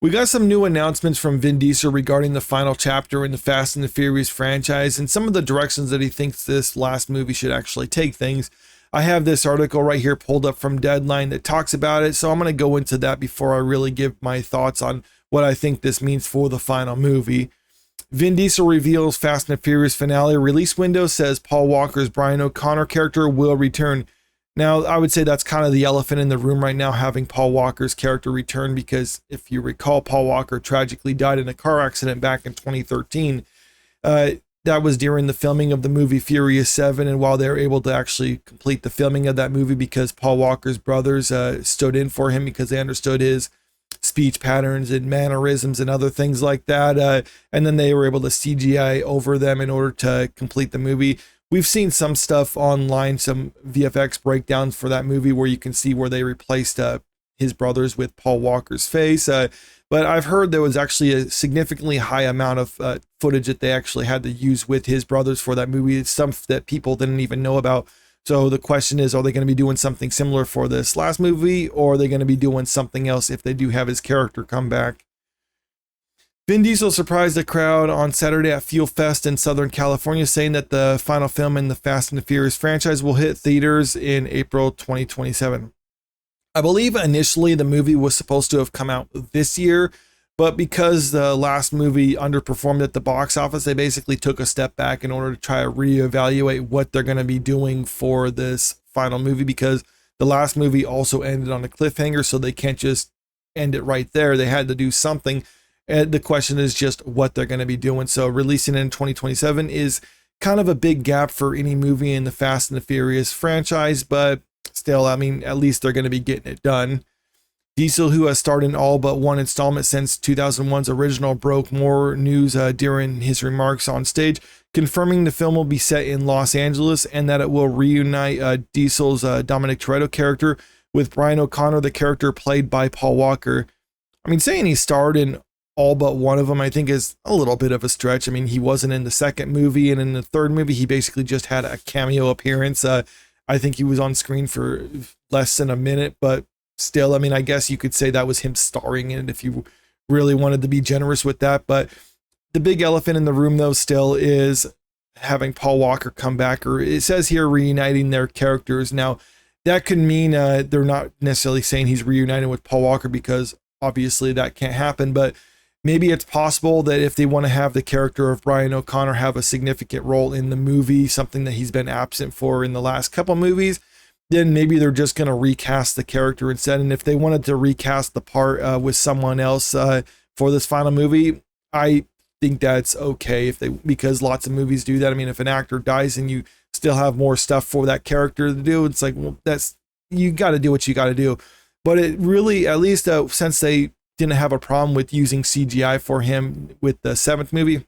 We got some new announcements from Vin Diesel regarding the final chapter in the Fast and the Furious franchise and some of the directions that he thinks this last movie should actually take things. I have this article right here pulled up from Deadline that talks about it, so I'm going to go into that before I really give my thoughts on what I think this means for the final movie. Vin Diesel reveals Fast and Furious finale release window, says Paul Walker's Brian O'Connor character will return. Now, I would say that's kind of the elephant in the room right now, having Paul Walker's character return, because if you recall, Paul Walker tragically died in a car accident back in 2013. That was during the filming of the movie Furious 7, and while they were able to actually complete the filming of that movie because Paul Walker's brothers stood in for him because they understood his speech patterns and mannerisms and other things like that, and then they were able to CGI over them in order to complete the movie. We've seen some stuff online, some VFX breakdowns for that movie where you can see where they replaced his brothers with Paul Walker's face. But I've heard there was actually a significantly high amount of footage that they actually had to use with his brothers for that movie. It's stuff that people didn't even know about. So the question is, are they going to be doing something similar for this last movie, or are they going to be doing something else if they do have his character come back? Vin Diesel surprised the crowd on Saturday at Fuel Fest in Southern California, saying that the final film in the Fast and the Furious franchise will hit theaters in April 2027. I believe initially the movie was supposed to have come out this year, but because the last movie underperformed at the box office, they basically took a step back in order to try to reevaluate what they're going to be doing for this final movie, because the last movie also ended on a cliffhanger, so they can't just end it right there. They had to do something. And the question is just what they're going to be doing. So releasing it in 2027 is kind of a big gap for any movie in the Fast and the Furious franchise, but still, I mean, at least they're going to be getting it done. Diesel, who has starred in all but one installment since 2001's original, broke more news during his remarks on stage, confirming the film will be set in Los Angeles and that it will reunite Diesel's Dominic Toretto character with Brian O'Connor, the character played by Paul Walker. I mean, saying he starred in all but one of them, I think, is a little bit of a stretch. I mean, he wasn't in the second movie, and in the third movie, he basically just had a cameo appearance. I think he was on screen for less than a minute, but still, I mean, I guess you could say that was him starring in it if you really wanted to be generous with that. But the big elephant in the room, though, still is having Paul Walker come back, or it says here reuniting their characters. Now, that could mean they're not necessarily saying he's reuniting with Paul Walker, because obviously that can't happen, but maybe it's possible that if they want to have the character of Brian O'Connor have a significant role in the movie, something that he's been absent for in the last couple movies, then maybe they're just going to recast the character instead. And if they wanted to recast the part with someone else for this final movie, I think that's okay because lots of movies do that. I mean, if an actor dies and you still have more stuff for that character to do, it's like, well, you got to do what you got to do. But it really, at least since they didn't have a problem with using CGI for him with the seventh movie,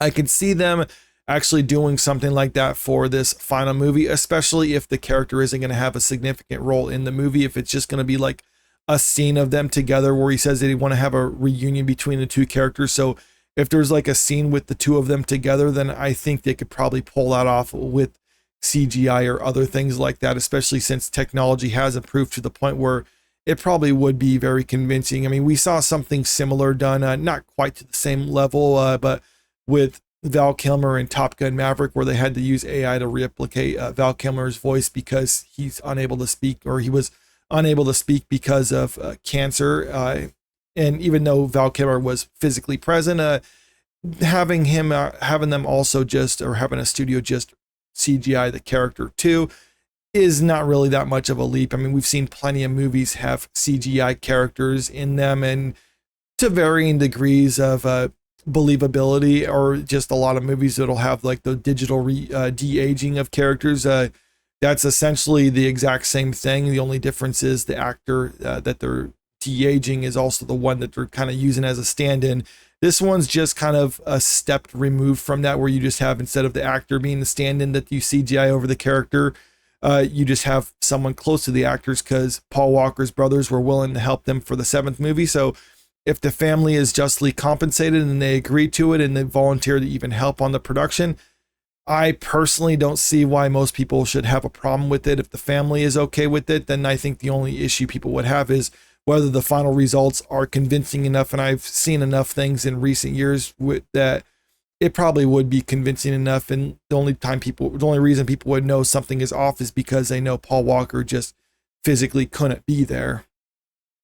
I could see them actually doing something like that for this final movie, especially if the character isn't going to have a significant role in the movie. If it's just going to be like a scene of them together where he says that he want to have a reunion between the two characters. So if there's like a scene with the two of them together, then I think they could probably pull that off with CGI or other things like that, especially since technology has improved to the point where it probably would be very convincing. I mean, we saw something similar done, not quite to the same level, but with Val Kilmer in Top Gun Maverick, where they had to use AI to replicate Val Kilmer's voice because he's unable to speak, or he was unable to speak because of cancer. And even though Val Kilmer was physically present, having them also just, or having a studio just CGI the character too, is not really that much of a leap. I mean, we've seen plenty of movies have CGI characters in them, and to varying degrees of believability, or just a lot of movies that'll have like the digital de-aging of characters. That's essentially the exact same thing. The only difference is the actor that they're de-aging is also the one that they're kind of using as a stand-in. This one's just kind of a step removed from that, where you just have, instead of the actor being the stand-in that you CGI over the character, you just have someone close to the actors, because Paul Walker's brothers were willing to help them for the seventh movie. So if the family is justly compensated and they agree to it and they volunteer to even help on the production, I personally don't see why most people should have a problem with it. If the family is okay with it, then I think the only issue people would have is whether the final results are convincing enough. And I've seen enough things in recent years with that it probably would be convincing enough. And the only reason people would know something is off is because they know Paul Walker just physically couldn't be there.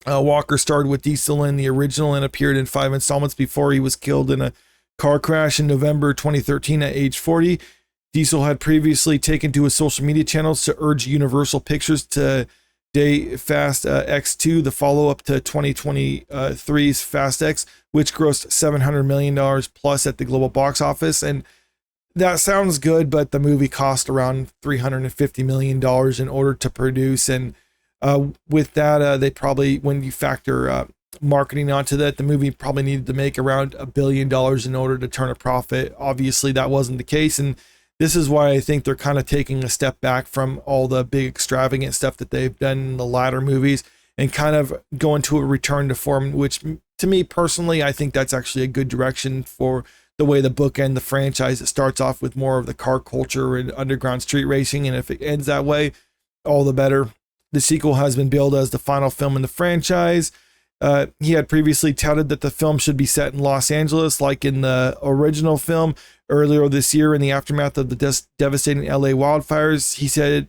Walker starred with Diesel in the original and appeared in 5 installments before he was killed in a car crash in November 2013 at age 40. Diesel had previously taken to his social media channels to urge Universal Pictures to day Fast X2, the follow-up to 2023's Fast X, which grossed $700 million plus at the global box office. And that sounds good, but the movie cost around $350 million in order to produce. And with that, they probably, when you factor marketing onto that, the movie probably needed to make around $1 billion in order to turn a profit. Obviously, that wasn't the case. And this is why I think they're kind of taking a step back from all the big extravagant stuff that they've done in the latter movies and kind of going to a return to form, which to me personally, I think that's actually a good direction for the way the book and the franchise. It starts off with more of the car culture and underground street racing. And if it ends that way, all the better. The sequel has been billed as the final film in the franchise. He had previously touted that the film should be set in Los Angeles, like in the original film. Earlier this year, in the aftermath of the devastating LA wildfires, he said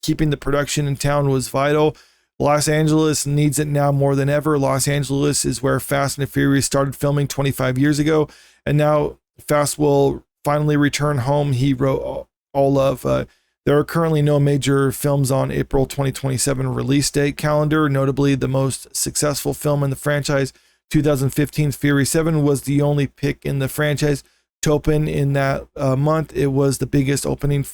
keeping the production in town was vital. Los Angeles needs it now more than ever. Los Angeles is where Fast and the Furious started filming 25 years ago, and now Fast will finally return home, he wrote all of. There are currently no major films on April 2027 release date calendar. Notably, the most successful film in the franchise, 2015's Fury 7, was the only pick in the franchise to open in that month. It was the biggest opening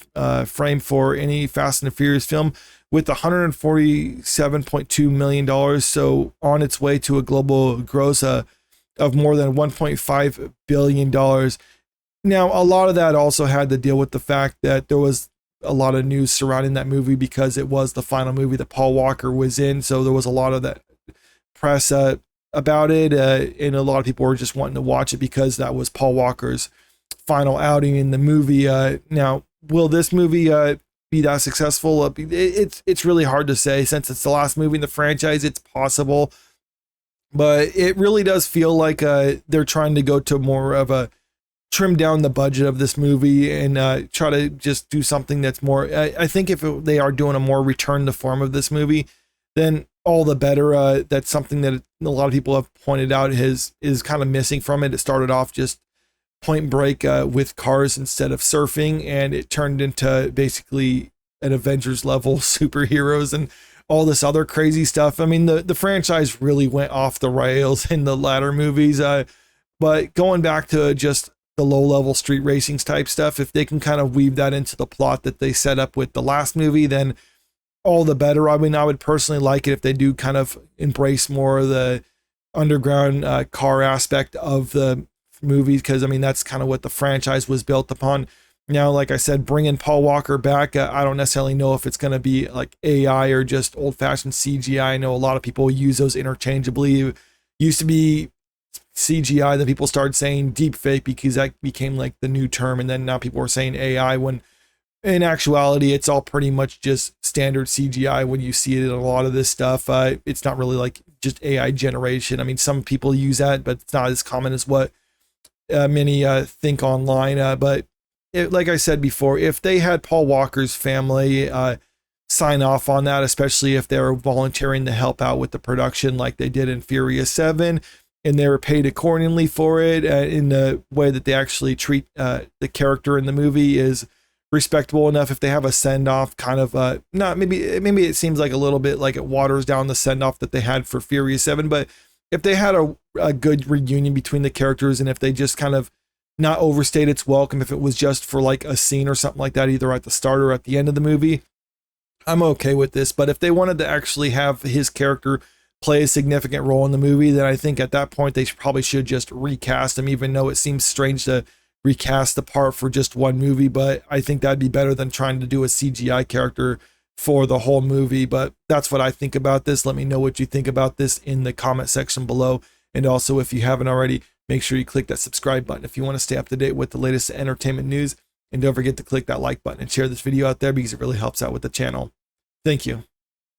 frame for any Fast and the Furious film with $147.2 million. So on its way to a global gross of more than $1.5 billion. Now, a lot of that also had to deal with the fact that there was a lot of news surrounding that movie because it was the final movie that Paul Walker was in. So there was a lot of that press about it, and a lot of people were just wanting to watch it because that was Paul Walker's final outing in the movie. Now, will this movie be that successful? It's really hard to say since it's the last movie in the franchise. It's possible, but it really does feel like they're trying to go to more of a trim down the budget of this movie and try to just do something that's more. I think if they are doing a more return to form of this movie, then all the better. That's something that a lot of people have pointed out is kind of missing from it. It started off just Point Break with cars instead of surfing, and it turned into basically an Avengers level superheroes and all this other crazy stuff. I mean, the franchise really went off the rails in the latter movies, but going back to just the low level street racing type stuff, if they can kind of weave that into the plot that they set up with the last movie, then all the better. I mean, I would personally like it if they do kind of embrace more of the underground car aspect of the movies, because I mean, that's kind of what the franchise was built upon. Now, like I said, bringing Paul Walker back, I don't necessarily know if it's going to be like AI or just old fashioned CGI. I know a lot of people use those interchangeably. It used to be CGI, then people started saying deep fake because that became like the new term, and then now people are saying AI, when in actuality it's all pretty much just standard CGI when you see it in a lot of this stuff. It's not really like just AI generation. I mean, some people use that, but it's not as common as what many think online. But like I said before, if they had Paul Walker's family sign off on that, especially if they were volunteering to help out with the production like they did in Furious 7, and they were paid accordingly for it in the way that they actually treat the character in the movie is respectable enough. If they have a send-off kind of not maybe it seems like a little bit like it waters down the send-off that they had for Furious 7, but if they had a good reunion between the characters, and if they just kind of not overstayed its welcome, if it was just for like a scene or something like that, either at the start or at the end of the movie, I'm okay with this. But if they wanted to actually have his character play a significant role in the movie, then I think at that point they probably should just recast him, even though it seems strange to recast the part for just one movie. But I think that'd be better than trying to do a CGI character for the whole movie. But that's what I think about this. Let me know what you think about this in the comment section below. And also, if you haven't already, make sure you click that subscribe button if you want to stay up to date with the latest entertainment news. And don't forget to click that like button and share this video out there because it really helps out with the channel. Thank you.